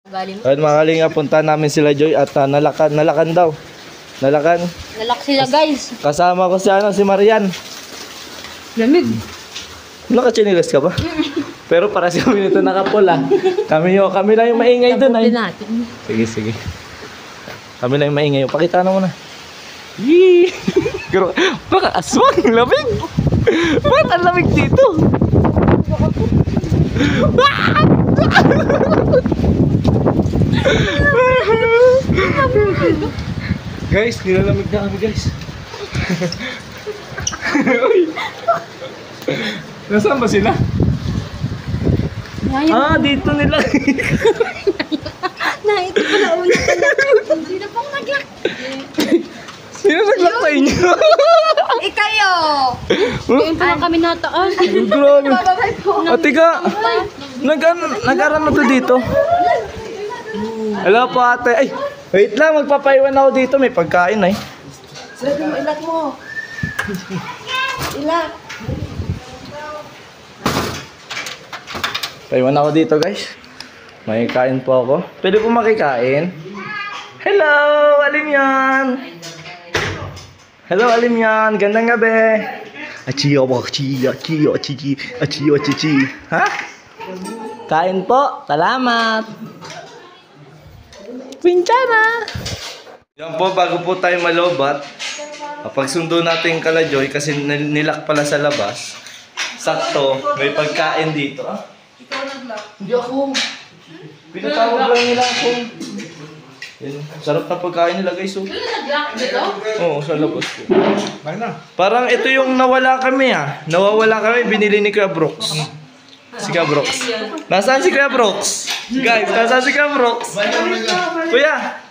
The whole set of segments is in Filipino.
Ayun mga kalinga, punta namin sila Joy at nalakan daw. Nalak sila guys. Kasama ko si Marian. Lamig. Nakachinilas ka ba? Pero para sa kami nito nakapula. Kami lang yung maingay doon ay. Sige. Kami lang yung maingay. Pakita na muna. Yee! Pero baka aswang, lamig. Ba't ang lamig dito? Guys, nilalamig na kami guys. Nasaan ba sila? Dito nila. Ito pala una pala. Sino pong naglock? Sino naglock sa inyo? Kayo! Ngayon pa lang kami nataas. Grabe. Ate ka, nag-aral na to dito. Hello po ate. Ay, wait lang, magpapaiwan ako dito. May pagkain ay. Sabi mo, ilak mo. Ilak. Paiwan ako dito guys. May kain po ako. Pwede po makikain. Hello, Alimyan. Hello, Alimyan. Gandang gabi. Achiyo. Ha? Kain po. Salamat. Pinchana. Yan po, bago po tayo malobat. Pagsundo natin kala Joy kasi nilak pala sa labas. Sakto, may pagkain dito. Ikaw nag-lock? Hindi ako. Pinatawag lang nila ako. Yan. Sarap na pagkain nila guys. Wala nag-lock dito? Oo, sa labas ko. Parang ito yung nawala kami ah. Nawawala kami, binili ni Kuya Brooks. Si Kuya Brooks. Nasaan si Kuya Brooks? Guys, nasaan si Kuya Brooks? Kuya!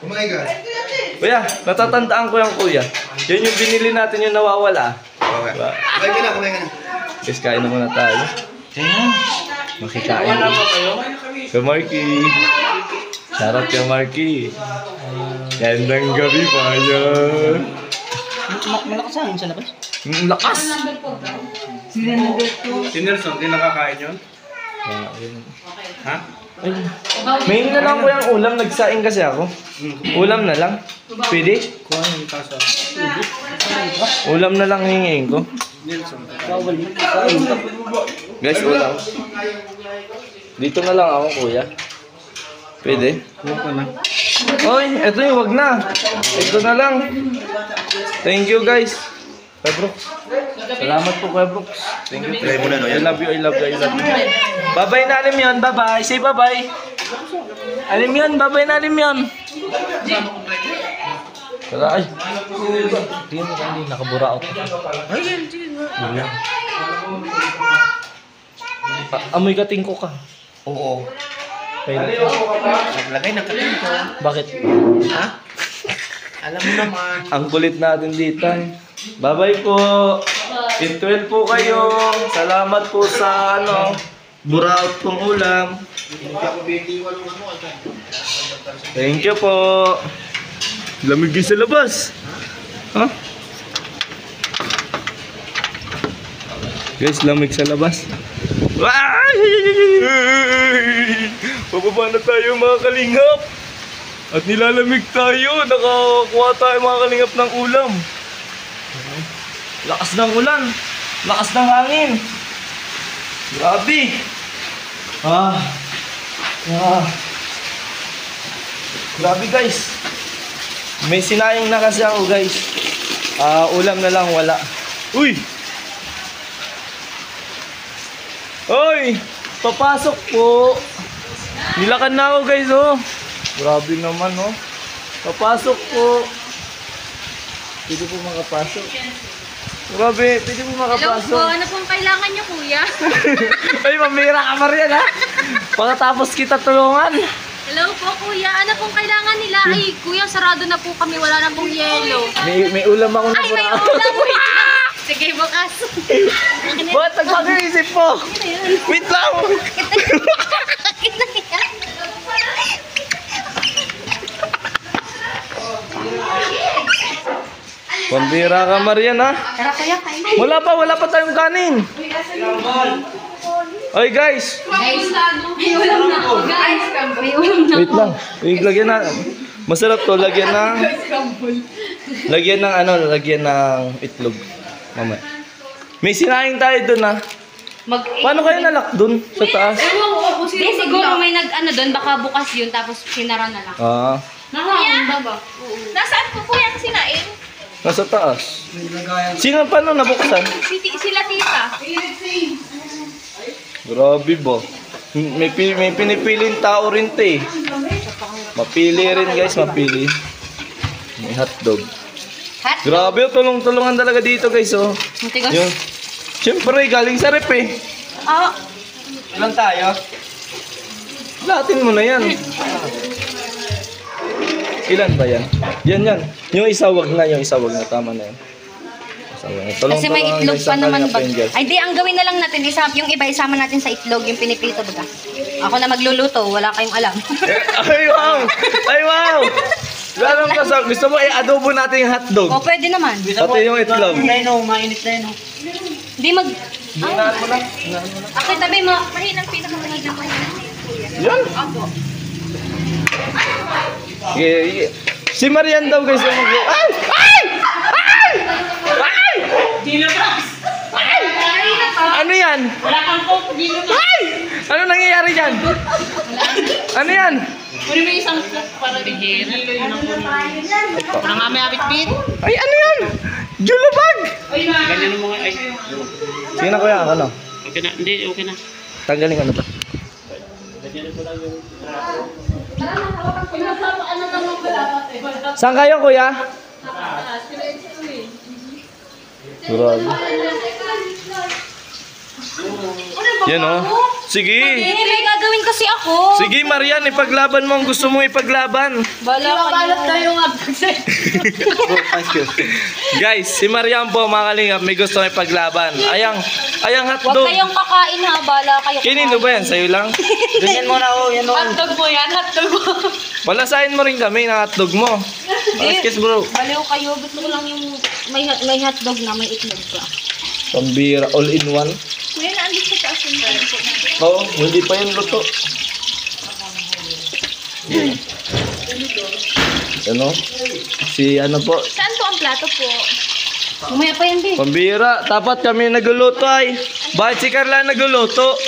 Kuya, natatandaan ko yung kuya. Yan yung binili natin yung nawawala. Okay. Kumain ka na. Guys, kain na muna tayo. Makikain na. Kay Marky. Sarap kay Marky. Gandang gabi pa yan. Malakas ang sa labas. Lakas! Si Nelson, di nakakain yun? Ha? May na lang ko yung ulam. Nagsaing kasi ako. Ulam na lang. Pwede? Kuha yung tasa. Ulam na lang hingin ko. Nelson. Guys, ulam. Dito na lang ako, kuya. Pwede? Kuha ka na. Oy, eto yung wag na. Ito na lang. Thank you, guys. Kuya Brooks. Salamat po, Kuya Brooks. Thank you. Try mo na, no? I love you. Bye-bye na, Alimyon. Bye-bye. Say bye-bye. Alimyon, bye-bye na, Alimyon. Tara, ay. Hindi, nakabura ako. Ay, amoy katingko ka. Oo. Naglagay ng katin ko. Bakit? Ha? Alam mo naman. Ang kulit natin dito. Bye-bye po. Eat well po kayo. Salamat po sa buraot kong ulam. Thank you po. Lamig din sa labas. Ha? Guys, lamig sa labas. Pababa na tayo mga kalingap. At nilalamig tayo. Nakakuha tayo mga kalingap ng ulam. Lakas ng ulan. Lakas ng hangin. Grabe. Grabe guys. May sinayang na kasi ako guys. Ulam na lang wala. Uy! Oy! Papasok po! Nilakan na ako guys oh! Grabe naman oh! Papasok po! Pwede po makapasok. Grabe, pwede po makapasok. Hello po, ano pong kailangan nyo kuya? Ay, mamira ka Marian ha! Pagkatapos kita tulungan. Hello po kuya, ano pong kailangan nila? Ay kuya, sarado na po kami, wala na pong yelo. May ulam ako na Ay, may ulam, wait lang. Sige, bukas. Ba't nagpag-iisip po? Wait lang! Pambira ka Marian ha? Tara kuya, kain. Wala pa tayong kanin. Oy guys! Guys, may ulam na ako. Guys, may ulam na Wait lang. Wait, lagyan na. Masarap to. Lagyan ng... Lagyan ng ano, lagyan ng itlog. Mamaya. May sinaing tayo dun ah. Paano kayo nalak dun sa taas? Hindi, siguro may nag-ano doon, baka bukas yun, tapos sinara na lang. Ah, Nakahanda ba? Nasaan po kuya ang sinain? nasa taas. Sino paano nabuksan? Sila tita. Grabe ba? May pinipiling tao rin to eh. Mapili rin guys, mapili. May hotdog. Grabe, oh, tulong-tulungan talaga dito guys oh. Matigas? Yun. Siyempre, galing sa rep eh. Ah, Ilan tayo? Latin mo na yan. Ilan ba yan? Yan. Yung isa wag na, tama na yan. kasi may itlog pa naman ba? Ay di, ang gawin na lang natin, yung iba isama natin sa itlog, yung pinipito baga. Ako na magluluto, wala kayong alam. Ay wow! Ay wow! Lalo ka sa, gusto mo i-adobo natin yung hotdog. O, pwede naman. Pati yung itlog. Mainit na yun. Di mag... Hinaan mo lang. Ako tabi mo. Mahinang pinakamahina mo. Yan. Yeah. Si Marian daw guys yung mag- Ay! Ay! Ay! Ay! Ay! Ano yan? Wala kang coke, dino na. Ay! Ano nangyayari dyan? Ano yan? Pwede mo isang coke para bigyan. Wala nga may abit-bit. Ay, ano yan? Julubag! Ganyan ang mga, ay. Sige na kuya, ano? Okay na, hindi, okay na. Tanggalin ko na ba? Saan kayo kuya? Grabe. Yan o. Sige. Hindi, may gagawin kasi ako. Sige Marian, ipaglaban mo ang gusto mong ipaglaban. Balat tayo nga. Guys, si Marian po mga kalingap may gusto mong ipaglaban. Ayang Huwag hotdog. kayong kakain ha, bala kayo. Kinino ba yan? Sa'yo lang? Ganyan mo na, oh, yan, oh. Hotdog mo yan, hotdog mo. Palasahin mo rin kami ng hotdog mo. Baskets bro. Baliw kayo, gusto ko lang yung may hotdog na may itlog ka. Pambira, all in one. Kuya, naandit sa taas yung po natin. Oo, hindi pa yan luto. Ano? Si ano po? Saan po ang plato po? Mamaya pa yan, Bi. Pambira, dapat kami nagluluto ay. Bakit si Carla nagluluto?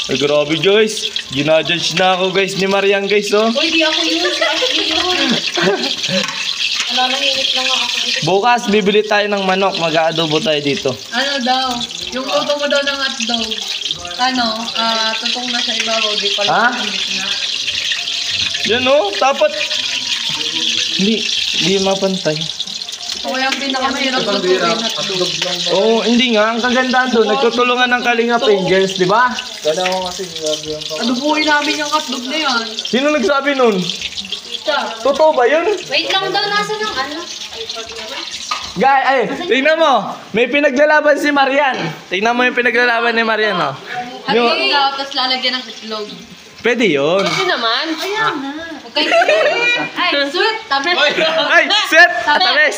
Ay, grabe guys. Ginajudge na ako guys ni Marian guys oh. Uy, di ako yun. Si Ashley yun. Nananginit lang ako dito. Bukas bibili tayo ng manok. Mag-aadobo tayo dito. Ano daw? Yung luto mo daw ng hotdog. Ano? Tutong na sa ibabaw. Di pala Ha? sa gitna. Yan oh, dapat. Hindi mapantay. Ito kaya ang pinakamahirap lutuin hotdog. Oo, hindi nga. Ang kagandahan doon, nagtutulungan ng Kalingap Angels, di ba? Adubuhin namin yung hotdog na yan. Sino nagsabi nun? Totoo ba yun? Wait lang daw, nasa ng ano? Guys, ay, tingnan mo. May pinaglalaban si Marian. Tingnan mo yung pinaglalaban ni Marian, oh. Yung, Hotdog daw, tapos lalagyan ng itlog. pwede yun. Kasi naman. Okay. Ay, sweet. Tabi. Ay, set! Tamis!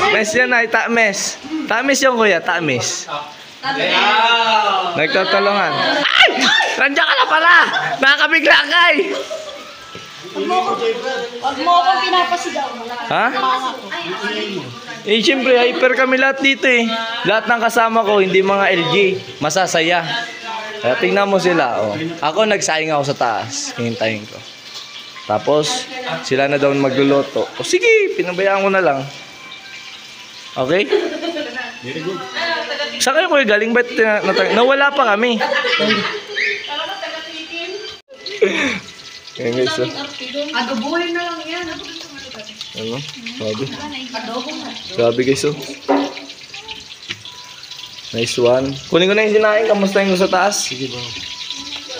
Mes yan ay, tamis. Tamis yung kuya, tamis. Nagtutulungan. Ay! Nandiyan ka na pala! Nakakabigla ka eh! Huwag mo akong pinapasigaw. Ha? Eh, siyempre, hyper kami lahat dito eh. Lahat ng kasama ko, hindi mga LG. Masasaya. Kaya tingnan mo sila, oh. Ako, nagsaing ako sa taas. Hintayin ko. Tapos, sila na daw magluluto. O sige, pinabayaan ko na lang. Okay? Saan kayo kuya galing? Ba't nawala pa kami? Ayan guys, oh. Adubuhin na lang yan. Ano? Sabi. Sabi guys, oh. Nice one. Kunin ko na yung sinain. Kamustahin ko sa taas? Sige ba?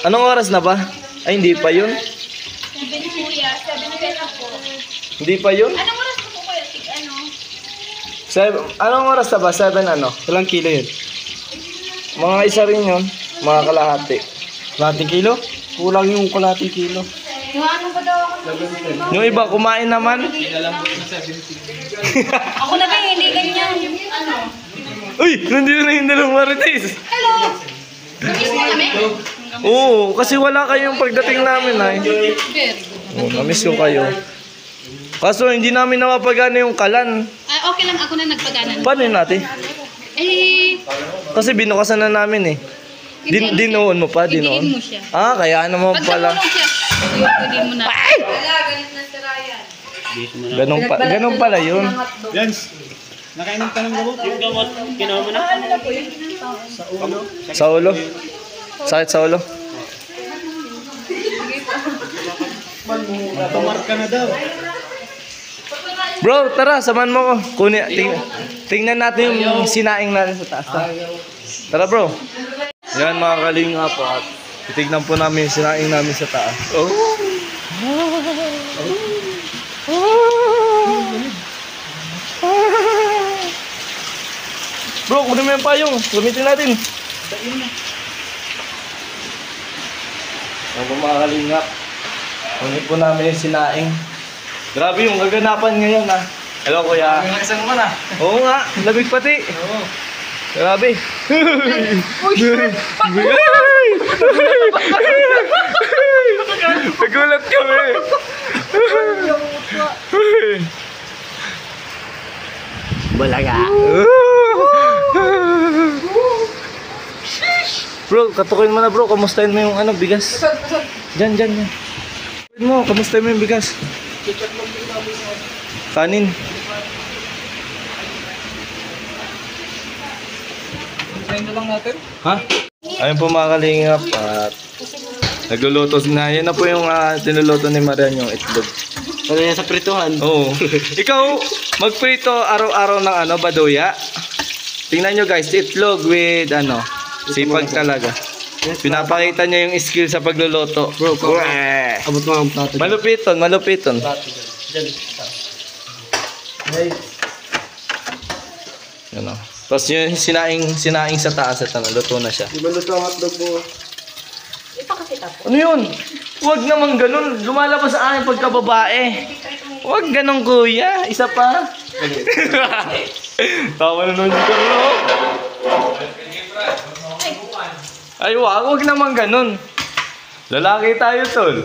Anong oras na ba? Ay, hindi pa yun. 7 kuya, 7 na po. Hindi pa yun? Anong oras po kuya? Ano? Anong oras na ba? 7 ano? Ilang kilo yun? Mga isa rin yun. Mga kalahati. Kalahating kilo? Kulang yung kalahating kilo. Yung ano ba daw ako? Yung iba kumain naman. Ako na ba, hindi ganyan. Ano? Uy! Nandito na yung dalawang marites! Hello! Namiss mo kami? Oo, kasi wala kayong pagdating namin ay. Very good. Oh, namiss ko kayo. Kaso hindi namin napapagana yung kalan. Ah, okay lang, ako na nagpagana. Paano yun natin? Eh, Kasi binukasan na namin eh. Dinoon mo pa, dinoon. Idiin mo siya. Ah, kaya naman pag pala. namulong siya, idiin mo na. Ganun pala yun. Jens, nakainom ka ng gamot? Yung gamot, ginawa mo na? Sa ulo. Sakit sa ulo. Tumarka na daw. Bro, tara, samahan mo ko. Tingnan natin yung sinaing natin sa taas. Tara bro. Yan mga kalingap at titignan po namin yung sinaing namin sa taas. Oh. Bro, kunin mo yung payong. Gamitin natin. Yan po mga kalingap. Kunin po namin yung sinaing. Grabe yung kaganapan ngayon ha. Hello kuya. Isang mo na. Oo nga, labig pati. Oo. Grabe. Nagulat kami. Balaga. Bro, katukin mo na bro. Kamustahin mo yung bigas. Diyan. Katukin mo, kamustahin mo yung bigas. Kanin. Isang lang natin. Ha? Ayun po mga kalingap at nagluluto na. Yan na po yung tinuluto ni Marian yung itlog. Ano yan sa prituhan? Oo. Ikaw, magprito araw-araw ng baduya. Tingnan nyo guys, itlog with sipag talaga. Pinapakita niya yung skill sa pagluluto. Bro, abot mo ang plato. Malupiton. Yan o. Tapos yung sinaing sa taas at luto na siya. Di ba luto ang hotdog mo? Ano yun? Huwag naman ganun. Lumalabas sa akin pagkababae. Huwag ganun kuya. Isa pa. Tawa na nun si Carlo. Ay wag naman ganun. Lalaki tayo tol.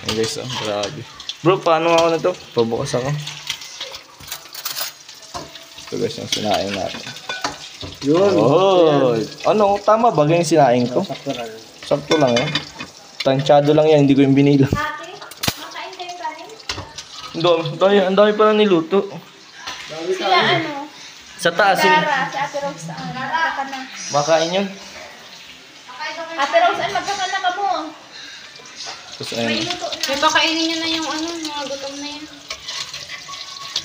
Ay guys, grabe. Bro, paano ako na to? Pabukas ako. Ito guys yung sinaing natin. Yun. Oh, tama ba yung sinaing ko? Sakto lang yan. Tansyado lang yan, hindi ko yung binilang. Ate, makain kayo galing? Ang dami pala niluto. Sila Sa taas yun. si Ate Rose, magkakana. Makain yun. Ate Rose, magkakana ka mo. Tapos ayun. May pakainin niyo na yung mga gutom na yan.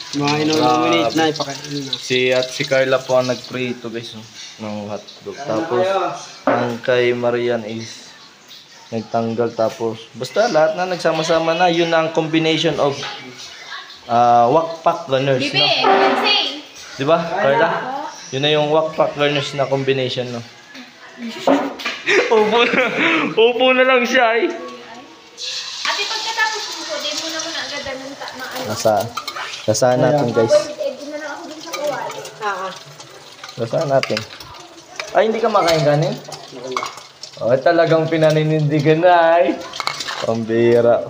Mga ilang minute na, ipakainin na. Si Carla po ang nagprito guys ng hotdog. Tapos ang kay Marian is nagtanggal tapos basta lahat na nagsama-sama na yun ang combination of wakpak gunners no? Di ba Carla? Yun na yung wakpak gunners na combination no? Upo na lang siya eh. Ate, pagkatapos mo, di mo naman agad ng Nasaan natin guys? Nasaan natin? Ay, hindi ka makain kanin? Oh, talagang pinaninindigan na ay. Pambira.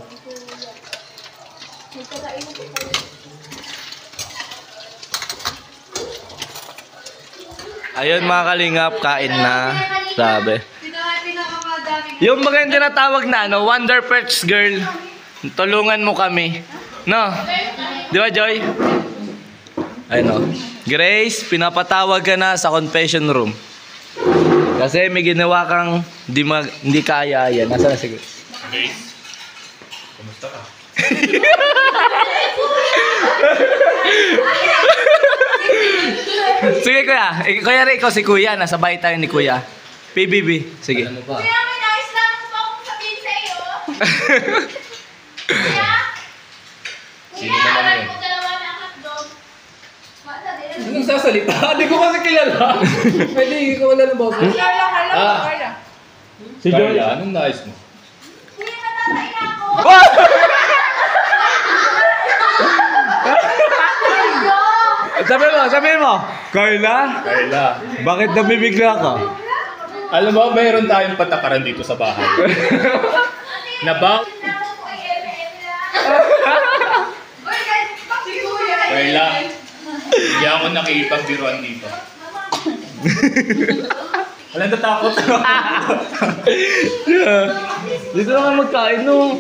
Ayun mga kalingap, kain na. Sabi. Yung mga yung tinatawag na Wonder Perch Girl. Tulungan mo kami. No? Di ba, Joy? Ayun o. Grace, pinapatawag ka na sa confession room. Kasi may ginawa kang hindi kaya yan. Nasaan na si Grace? Grace? Kumusta ka? Sige kuya. Kuya rin ikaw si kuya. Nasabay tayo ni kuya. PBB. Sige. Kuya, may nais lang po akong sabihin sa iyo. Kuya? Kuya, aral mo dalawa na hotdog. Anong sasalita? Hindi ko kasi kilala. Pwede, hindi ko kilala ba? Carla. Si Joy. Anong nais mo? Kuya, natatay na ako. Sabihin mo. Carla? Carla. Bakit nabibigla ka? Alam mo, mayroon tayong patakaran dito sa bahay. Carla, hindi ako nakikipagbiruan dito. Walang natakot. Dito naman magkain no.